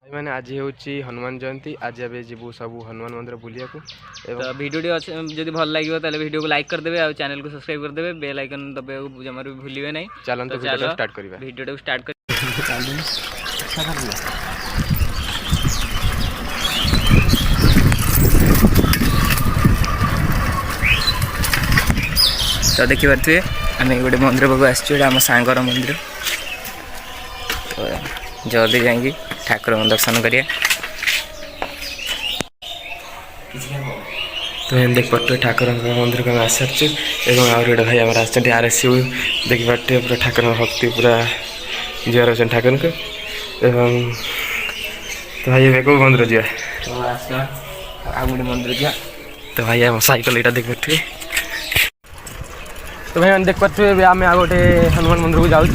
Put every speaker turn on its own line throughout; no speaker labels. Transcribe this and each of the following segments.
मैंने आज हूँ हनुमान जयंती आज ए जीवु सब हनुमान मंदिर बुलिया
तो वीडियो जब भल लगे तो वीडियो को लाइक करदे और चैनल को सब्सक्राइब करदे बेल आइकन दबे जमार भी भूलिए नहीं।
चलते
तो
वीडियो
चलो
स्टार्ट करिबा
वीडियो स्टार्ट कर। तो देखिपे आम गोटे मंदिर पाक आम सांगर मंदिर तो जल्दी जाएंगे ठाकुर दर्शन करिए।
तो देख पारे ठाकुर मंदिर को आस सारी आउ गोटे भाई आम आर एस देख पारे पूरा ठाकुर भक्ति पूरा जुआर अच्छे ठाकुर को। तो भाई ए कौ मंदिर जा
गोटे मंदिर जा।
तो भाई आम सैकल यहाँ देख पारे। तो भाई देख पारे आम आ गोटे हनुमान मंदिर को जाऊँ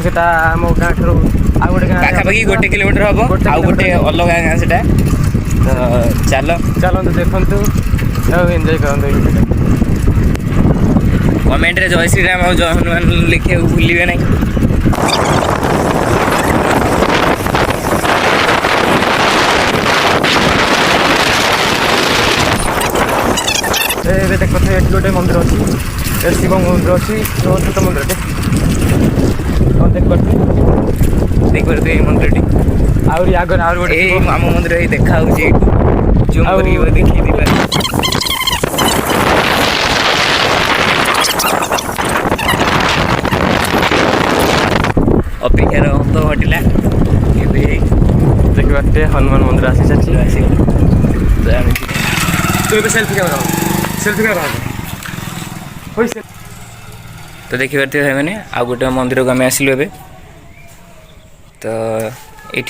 से आम गाँ ठार आ गोटे
पाखापाखि 1 किलोमीटर हम आउ गोटे अलग गाँ से तो चलो
चलते देखु एंजॉय करते
कमेंट रे जय श्री राम और जय हनुमान लिखे भूलिए नहीं।
देख पारे गोटे मंदिर अच्छी शिव मंदिर अच्छी छोट मंदिर देख पारे मंदिर आगे आगे गोटे
आम मंदिर देखा देखी अपेक्षार अंत घटला
देख पारे हनुमान मंदिर आसी सारी। तो ये सेल्फी कैमरा
तो देखिपे भाई मैंने आ गोटे मंदिर को आम आसलु ए तो ये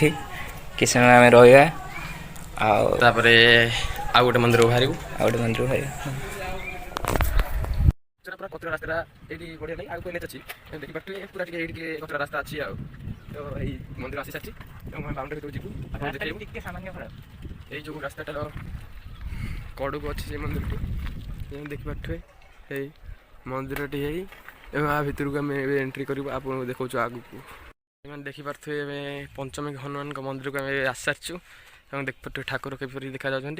किस समय आम रहा
आ गोटे मंदिर बाहर
आ गोटे मंदिर भाई
पूरा कचरा रास्ता ये बढ़िया लगे आगे अच्छी देखी पारे पूरा कचरा रास्ता अच्छी आ तो यही मंदिर आसी सारी बाउंड्री भर जीव
सामान्य
ये जो रास्ताटार कड़ को अच्छी से मंदिर देखी पारे मंदिर टी आ भितर को आम एंट्री कर आपको देखा आग को देखी पारे पंचमी हनुमान मंदिर को आम आस सारी देख पारे ठाकुर किपर देखा जाऊँ।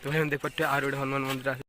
तो हम देख पारे आ गोटे हनुमान मंदिर